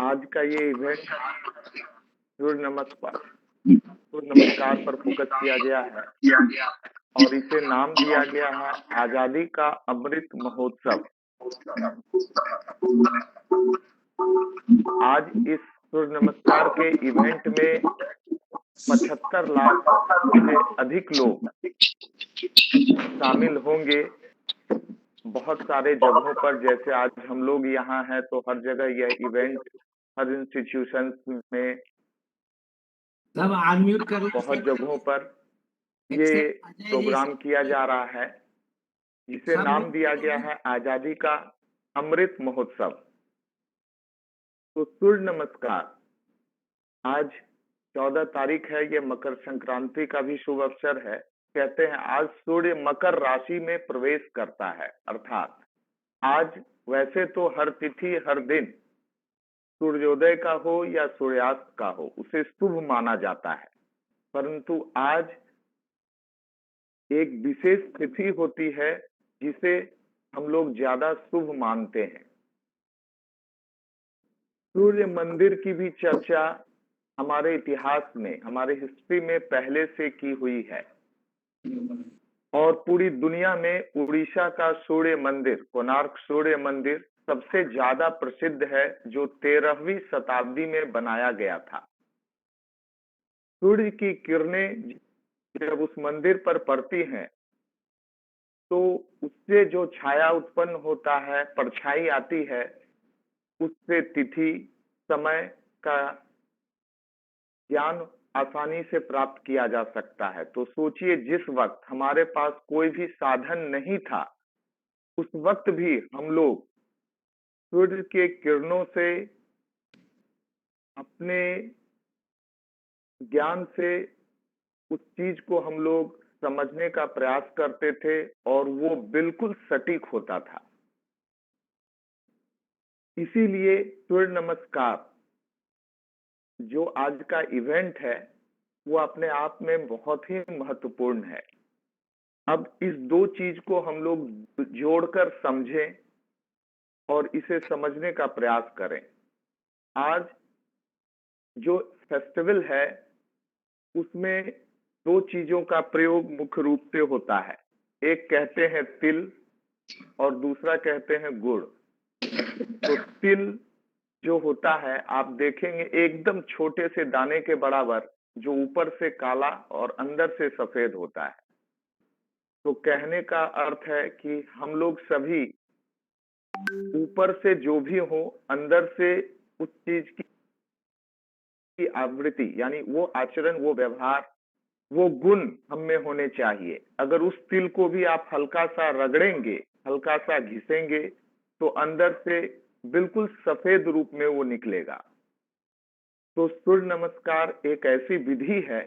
आज का ये इवेंट सूर्य नमस्कार पर फोकस किया गया है और इसे नाम दिया गया है आजादी का अमृत महोत्सव। आज इस सूर्य नमस्कार के इवेंट में 75 लाख से अधिक लोग शामिल होंगे। बहुत सारे जगहों पर, जैसे आज हम लोग यहाँ हैं तो हर जगह यह इवेंट, हर इंस्टीट्यूशन में, सब अनम्यूट कर बहुत जगहों पर ये प्रोग्राम किया जा रहा है, जिसे नाम दिया गया है आजादी का अमृत महोत्सव। तो सूर्य नमस्कार आज 14 तारीख है, ये मकर संक्रांति का भी शुभ अवसर है। कहते हैं आज सूर्य मकर राशि में प्रवेश करता है, अर्थात आज वैसे तो हर तिथि हर दिन सूर्योदय का हो या सूर्यास्त का हो उसे शुभ माना जाता है, परंतु आज एक विशेष तिथि होती है जिसे हम लोग ज्यादा शुभ मानते हैं। सूर्य मंदिर की भी चर्चा हमारे इतिहास में, हमारे हिस्ट्री में पहले से की हुई है और पूरी दुनिया में उड़ीसा का सूर्य मंदिर, कोणार्क सूर्य मंदिर सबसे ज्यादा प्रसिद्ध है, जो 13वीं शताब्दी में बनाया गया था। सूर्य की किरणें जब उस मंदिर पर पड़ती हैं तो उससे जो छाया उत्पन्न होता है, परछाई आती है, उससे तिथि समय का ज्ञान आसानी से प्राप्त किया जा सकता है। तो सोचिए, जिस वक्त हमारे पास कोई भी साधन नहीं था, उस वक्त भी हम लोग सूर्य के किरणों से अपने ज्ञान से उस चीज को हम लोग समझने का प्रयास करते थे और वो बिल्कुल सटीक होता था। इसीलिए सूर्य नमस्कार जो आज का इवेंट है वो अपने आप में बहुत ही महत्वपूर्ण है। अब इस दो चीज को हम लोग जोड़कर समझें और इसे समझने का प्रयास करें। आज जो फेस्टिवल है उसमें दो चीजों का प्रयोग मुख्य रूप से होता है, एक कहते हैं तिल और दूसरा कहते हैं गुड़। तो तिल जो होता है, आप देखेंगे एकदम छोटे से दाने के बराबर, जो ऊपर से काला और अंदर से सफेद होता है। तो कहने का अर्थ है कि हम लोग सभी ऊपर से जो भी हो, अंदर से उस चीज की आवृत्ति यानी वो आचरण, वो व्यवहार, वो गुण हम में होने चाहिए। अगर उस तिल को भी आप हल्का सा रगड़ेंगे, हल्का सा घिसेंगे, तो अंदर से बिल्कुल सफेद रूप में वो निकलेगा। तो सूर्य नमस्कार एक ऐसी विधि है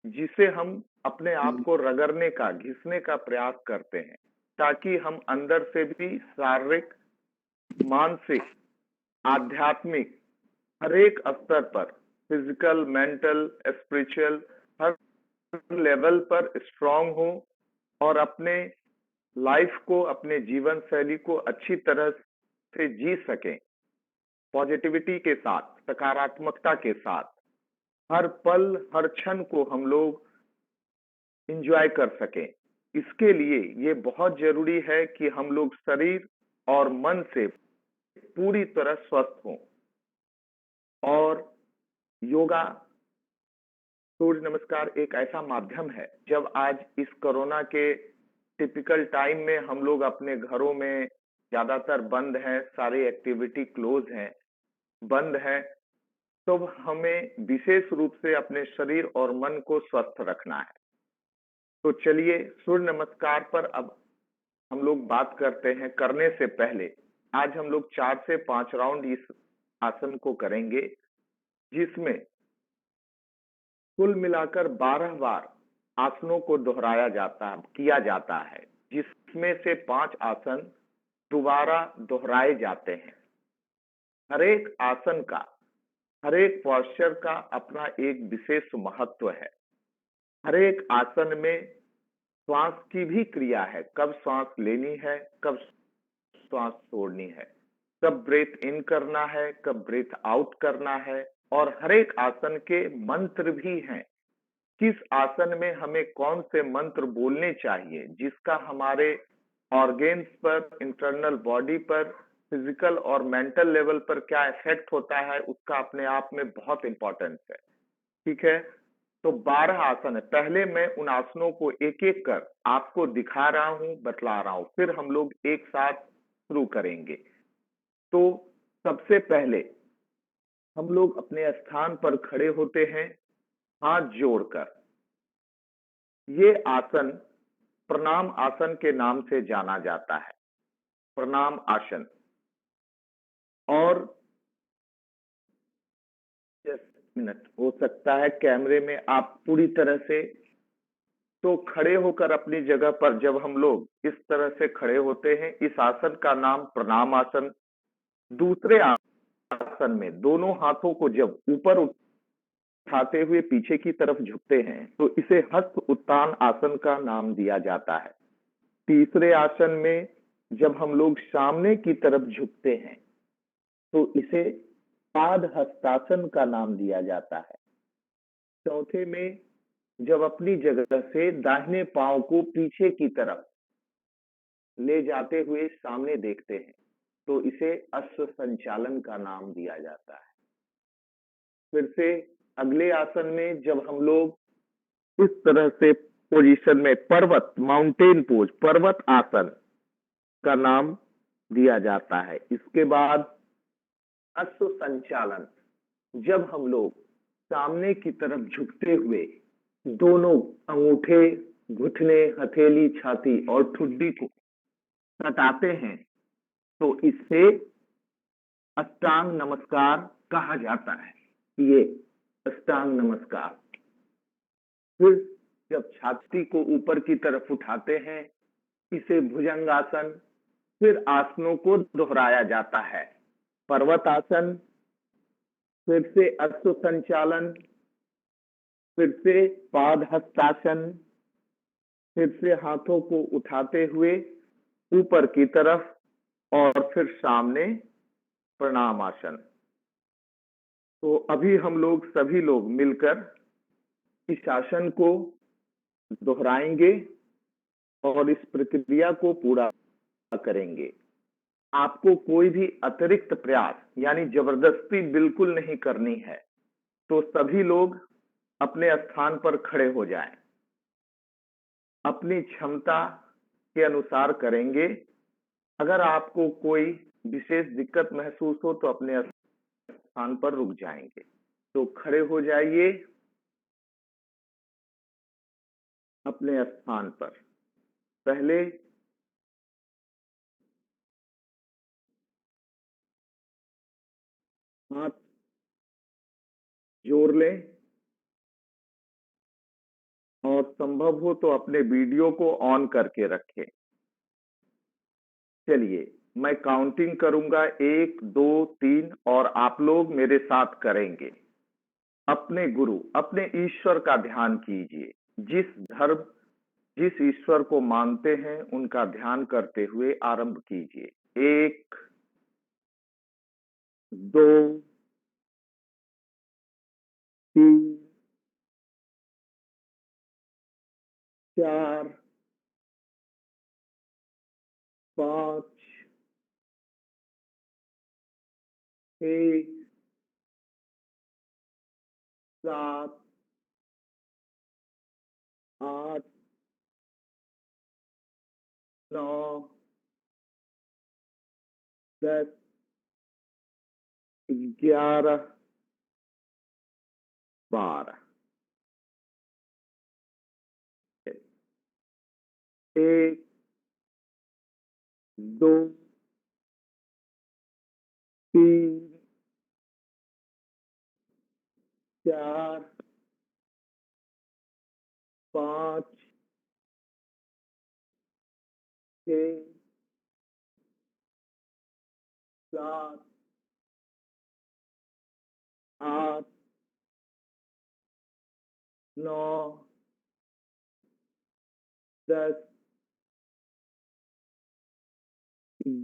जिसे हम अपने आप को रगड़ने का, घिसने का प्रयास करते हैं, ताकि हम अंदर से भी शारीरिक, मानसिक, आध्यात्मिक हर एक स्तर पर, फिजिकल, मेंटल, स्पिरिचुअल, हर लेवल पर स्ट्रांग हो और अपने लाइफ को, अपने जीवन शैली को अच्छी तरह से जी सकें, पॉजिटिविटी के साथ, सकारात्मकता के साथ। हर पल हर क्षण को हम लोग एंजॉय कर सकें। इसके लिए ये बहुत जरूरी है कि हम लोग शरीर और मन से पूरी तरह स्वस्थ हों। और योगा, सूर्य नमस्कार एक ऐसा माध्यम है, जब आज इस कोरोना के टिपिकल टाइम में हम लोग अपने घरों में ज्यादातर बंद हैं, सारी एक्टिविटी क्लोज हैं, बंद है, तो हमें विशेष रूप से अपने शरीर और मन को स्वस्थ रखना है। तो चलिए सूर्य नमस्कार पर अब हम लोग बात करते हैं। करने से पहले आज हम लोग 4 से 5 राउंड इस आसन को करेंगे, जिसमें कुल मिलाकर 12 बार आसनों को दोहराया किया जाता है, जिसमें से 5 आसन दोबारा दोहराए जाते हैं। हर एक आसन का, हर एक पोस्चर का अपना एक विशेष महत्व है। हर एक आसन में श्वास की भी क्रिया है, कब श्वास लेनी है, कब श्वास छोड़नी है। कब ब्रेथ इन करना है, कब ब्रेथ आउट करना है, और हर एक आसन के मंत्र भी हैं। किस आसन में हमें कौन से मंत्र बोलने चाहिए, जिसका हमारे ऑर्गेन्स पर, इंटरनल बॉडी पर, फिजिकल और मेंटल लेवल पर क्या इफेक्ट होता है, उसका अपने आप में बहुत इंपॉर्टेंस है। ठीक है, तो 12 आसन है। पहले मैं उन आसनों को एक एक कर आपको दिखा रहा हूं, बतला रहा हूं, फिर हम लोग एक साथ शुरू करेंगे। तो सबसे पहले हम लोग अपने स्थान पर खड़े होते हैं, हाथ जोड़कर। ये आसन प्रणाम आसन के नाम से जाना जाता है, प्रणाम आसन। और जस्ट मिनट, हो सकता है कैमरे में आप पूरी तरह से, तो खड़े होकर अपनी जगह पर जब हम लोग इस तरह से खड़े होते हैं, इस आसन का नाम प्रणाम आसन। दूसरे आसन में दोनों हाथों को जब ऊपर उठाते हुए पीछे की तरफ झुकते हैं, तो इसे हस्त उत्तान आसन का नाम दिया जाता है। तीसरे आसन में जब हम लोग सामने की तरफ झुकते हैं, तो इसे पाद हस्तासन का नाम दिया जाता है। चौथे में जब अपनी जगह से दाहिने पांव को पीछे की तरफ ले जाते हुए सामने देखते हैं, तो इसे अश्व संचालन का नाम दिया जाता है। फिर से अगले आसन में जब हम लोग इस तरह से पोजीशन में, पर्वत, माउंटेन पोज, पर्वत आसन का नाम दिया जाता है। इसके बाद अश्व संचालन, जब हम लोग सामने की तरफ झुकते हुए दोनों अंगूठे, घुटने, हथेली, छाती और ठुड्डी को सटाते हैं, तो इससे अष्टांग नमस्कार कहा जाता है। ये अष्टांग नमस्कार। फिर जब छाती को ऊपर की तरफ उठाते हैं, इसे भुजंगासन। फिर आसनों को दोहराया जाता है, पर्वत आसन, फिर से अश्व संचालन, फिर से पाद हस्तासन, फिर से हाथों को उठाते हुए ऊपर की तरफ, और फिर सामने प्रणाम आसन। तो अभी हम लोग सभी लोग मिलकर इस आसन को दोहराएंगे और इस प्रक्रिया को पूरा करेंगे। आपको कोई भी अतिरिक्त प्रयास यानी जबरदस्ती बिल्कुल नहीं करनी है। तो सभी लोग अपने स्थान पर खड़े हो जाएं। अपनी क्षमता के अनुसार करेंगे। अगर आपको कोई विशेष दिक्कत महसूस हो तो अपने स्थान पर रुक जाएंगे। तो खड़े हो जाइए अपने स्थान पर। पहले हाथ जोड़ लें, और संभव हो तो अपने वीडियो को ऑन करके रखें। चलिए, मैं काउंटिंग करूंगा, 1 2 3, और आप लोग मेरे साथ करेंगे। अपने गुरु, अपने ईश्वर का ध्यान कीजिए। जिस ईश्वर को मानते हैं उनका ध्यान करते हुए आरंभ कीजिए। 1 2 3 4 5 6 7 8 9 10 11 12। 1 2 3 4 5 6 7 8 9 10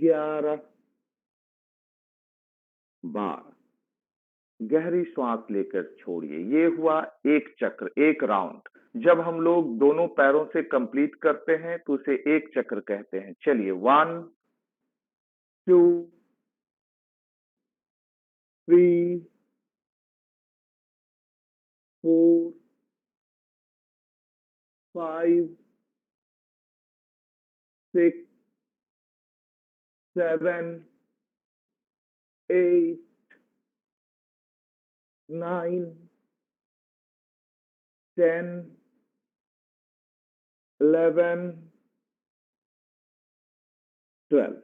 11 बार। गहरी श्वास लेकर छोड़िए। ये हुआ एक चक्र, एक राउंड। जब हम लोग दोनों पैरों से कंप्लीट करते हैं तो उसे एक चक्र कहते हैं। चलिए, 1 2 3 4 5 6 7 8 9 10 11 12।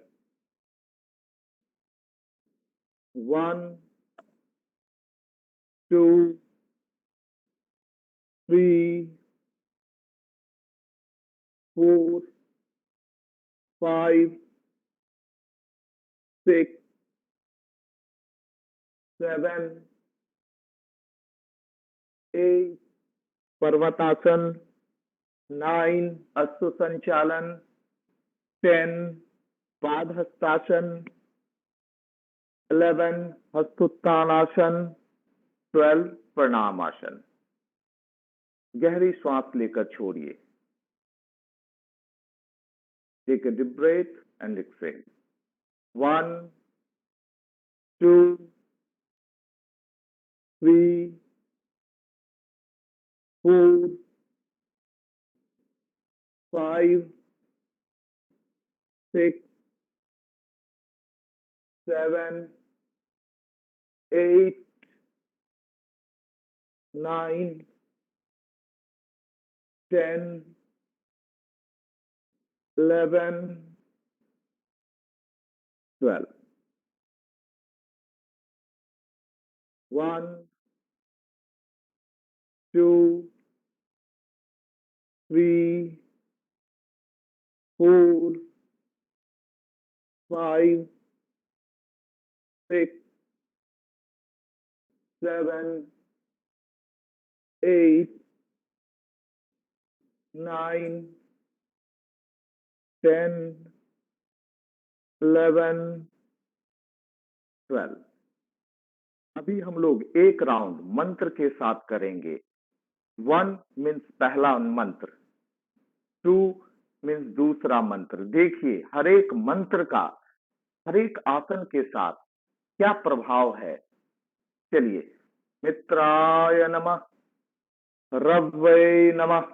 1 2 3 4 5 6 7 8। पर्वतासन। 9 अश्व संचालन। 10 पादहस्तासन। 11 हस्तोत्तानासन। 12 प्रणामासन। गहरी श्वास लेकर छोड़िए। Take a deep breath and exhale. 1 2 3 4 5 6 7 8 9 10 11 12। 1 2 3 4 5 6 7 8 9 10 11 12। अभी हम लोग एक राउंड मंत्र के साथ करेंगे। 1 मीन्स पहला मंत्र, 2 मीन्स दूसरा मंत्र। देखिए, हर एक मंत्र का हर एक आसन के साथ क्या प्रभाव है। चलिए, मित्राय नमः, रव्वै नमः,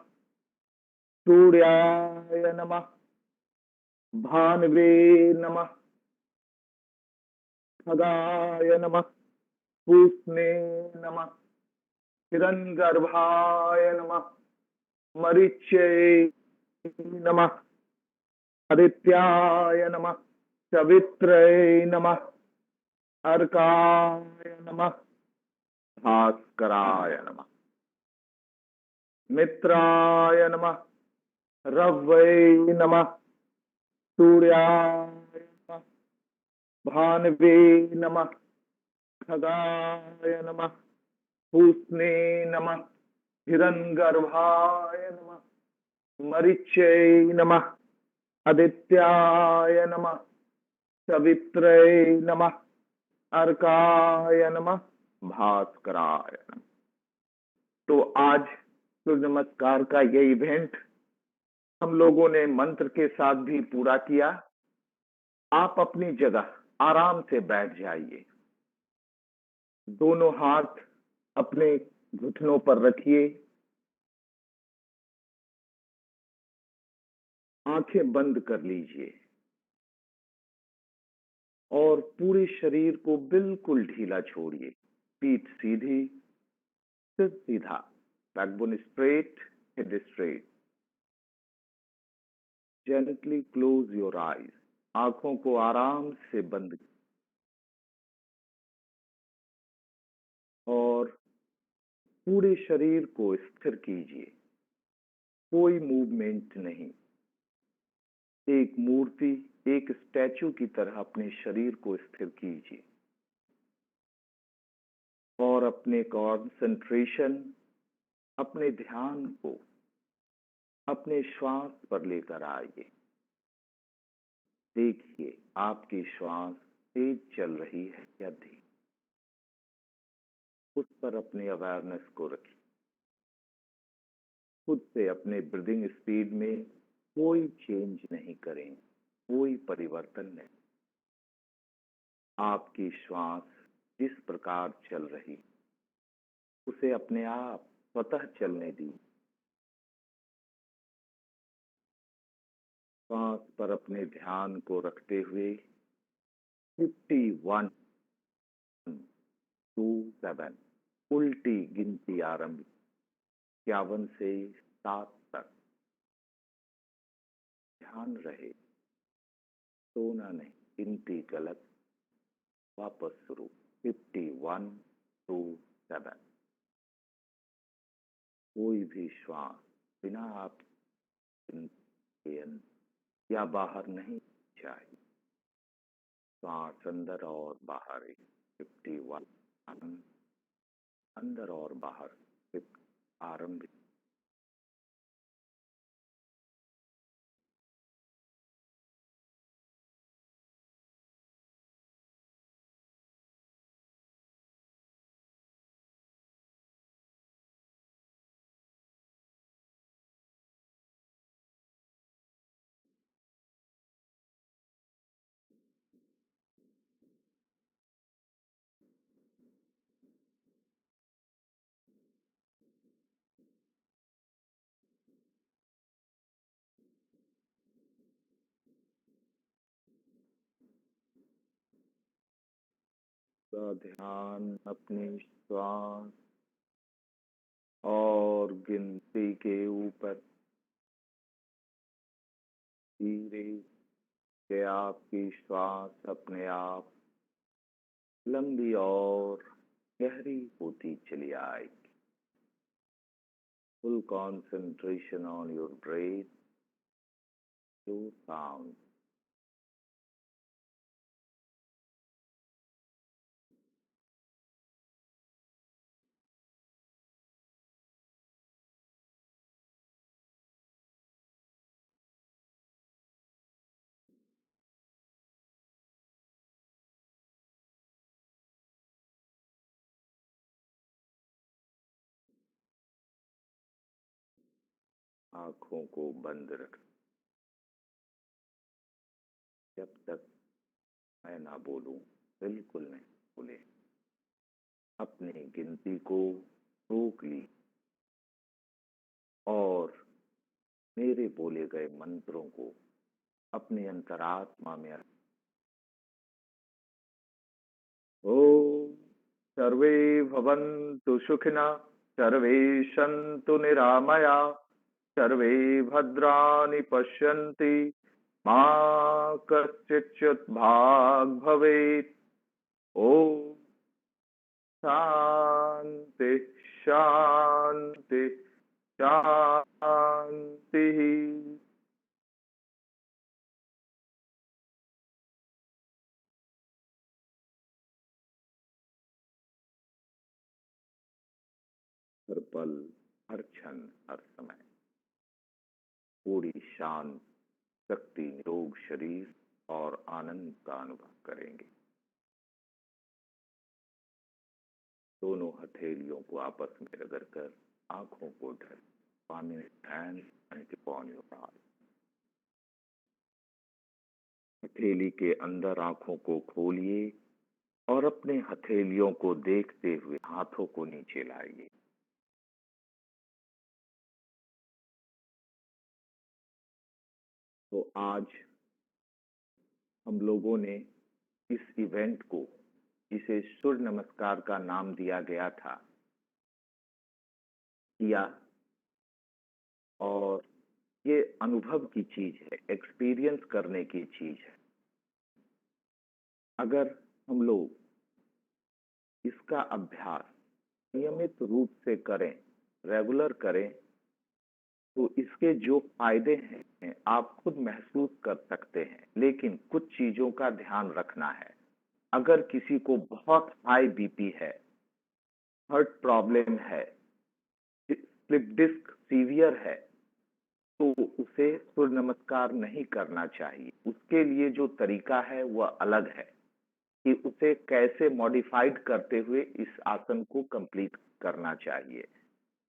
सूर्याय नमः, भानवे नमः, खगाय नमः, पूष्णे नमः, हिरण्यगर्भाय नमः, मरीच्यै नमः, आदित्याय नमः, सवित्रै नमः, अर्काय नमः, भास्कराय नमः। मित्राय नमः, रव्वै नमः, सूर्याय नमः, भानवे नमः, खगाय नमः, पूष्णे नमः, हिरण्यगर्भाय नमः, मरीच्यै नमः, आदित्याय नमः, सवित्रै नमः, अर्काय नमः, भास्कराय नमः। तो आज सूर्य नमस्कार का ये इवेंट हम लोगों ने मंत्र के साथ भी पूरा किया। आप अपनी जगह आराम से बैठ जाइए। दोनों हाथ अपने घुटनों पर रखिए। आंखें बंद कर लीजिए और पूरे शरीर को बिल्कुल ढीला छोड़िए। पीठ सीधी, सिर सीधा, backbone straight, head straight. Gently close your eyes. आंखों को आराम से बंद और पूरे शरीर को स्थिर कीजिए। कोई मूवमेंट नहीं। एक मूर्ति, एक स्टैचू की तरह अपने शरीर को स्थिर कीजिए और अपने कंसंट्रेशन, अपने ध्यान को अपने श्वास पर लेकर आइए। देखिए, आपकी श्वास तेज चल रही है या धीमी। पर अपनी अवेयरनेस को रखिए। खुद से अपने ब्रीदिंग स्पीड में कोई चेंज नहीं करें, कोई परिवर्तन नहीं। आपकी श्वास जिस प्रकार चल रही उसे अपने आप स्वतः चलने दी। श्वास पर अपने ध्यान को रखते हुए 51 2 7 उल्टी गिनती आरंभ। 51 से 7 तक ध्यान रहे, सोना नहीं, गिनती गलत, वापस शुरू। 51 2 7। कोई भी श्वास बिना आप के या बाहर नहीं चाहिए। श्वास अंदर और बाहर 51 अंदर और बाहर आरंभ। का ध्यान अपनी श्वास और गिनती के ऊपर। धीरे से आपकी श्वास अपने आप लंबी और गहरी होती चली आएगी। Full concentration on your breath, your sound. आंखों को बंद रख जब तक मैं ना बोलूं, बिल्कुल नहीं बोले। अपनी गिनती को रोक ली और मेरे बोले गए मंत्रों को अपनी अंतरात्मा में ओम सर्वे भवन्तु सुखिनः, सर्वे सन्तु निरामया, सर्वे भद्राणि पश्यन्ति, मा कश्चित् भाग् भवेत्। ओम शांति शांति शांति। हर पल, हर क्षण, हर समय पूरी शांत, शक्ति, निरोग शरीर और आनंद का अनुभव करेंगे। दोनों हथेलियों को आपस में रगड़कर आंखों को ढक। हथेली के अंदर आंखों को खोलिए और अपने हथेलियों को देखते हुए हाथों को नीचे लाइए। तो आज हम लोगों ने इस इवेंट को, जिसे सूर्य नमस्कार का नाम दिया गया था, किया। और ये अनुभव की चीज है, एक्सपीरियंस करने की चीज है। अगर हम लोग इसका अभ्यास नियमित रूप से करें, रेगुलर करें, तो इसके जो फायदे हैं आप खुद महसूस कर सकते हैं। लेकिन कुछ चीजों का ध्यान रखना है। अगर किसी को बहुत हाई बीपी है, हार्ट प्रॉब्लम है, स्लिप डिस्क सीवियर है, तो उसे सूर्य नमस्कार नहीं करना चाहिए। उसके लिए जो तरीका है वह अलग है। कि उसे कैसे मॉडिफाइड करते हुए इस आसन को कंप्लीट करना चाहिए।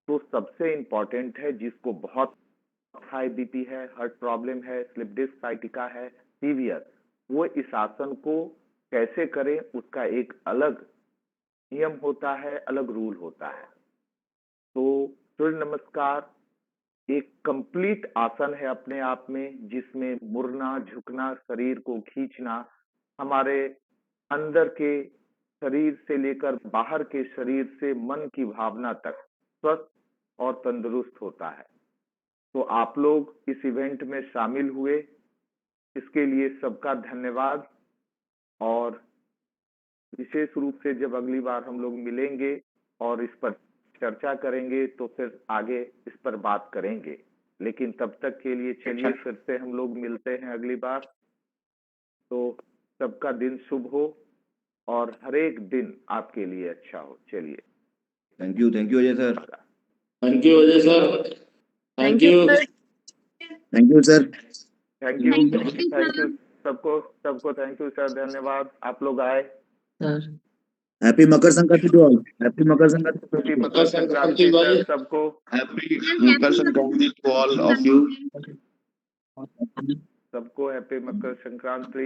तो सबसे इम्पोर्टेंट है जिसको बहुत हाई बीपी है, हार्ट प्रॉब्लम है, स्लिप डिस्क साइटिका है सीवियर, वो इस आसन को कैसे करें उसका एक अलग नियम होता है, अलग रूल होता है। तो सूर्य नमस्कार एक कंप्लीट आसन है अपने आप में, जिसमें मुड़ना, झुकना, शरीर को खींचना हमारे अंदर के शरीर से लेकर बाहर के शरीर से मन की भावना तक स्वस्थ और तंदुरुस्त होता है। तो आप लोग इस इवेंट में शामिल हुए, इसके लिए सबका धन्यवाद। और विशेष रूप से जब अगली बार हम लोग मिलेंगे और इस पर चर्चा करेंगे तो फिर आगे इस पर बात करेंगे, लेकिन तब तक के लिए चलिए फिर से हम लोग मिलते हैं अगली बार। तो सबका दिन शुभ हो और हर एक दिन आपके लिए अच्छा हो। चलिए, thank you Ajay sir. Thank you Ajay sir. Thank you. Thank you sir. Thank you सबको थैंक यू सर, धन्यवाद आप लोग आए। Happy Makar Sankranti to all. Happy Makar Sankranti. Happy Makar Sankranti sir सबको। Happy Makar Sankranti to all of you. सबको हैप्पी मकर संक्रांति।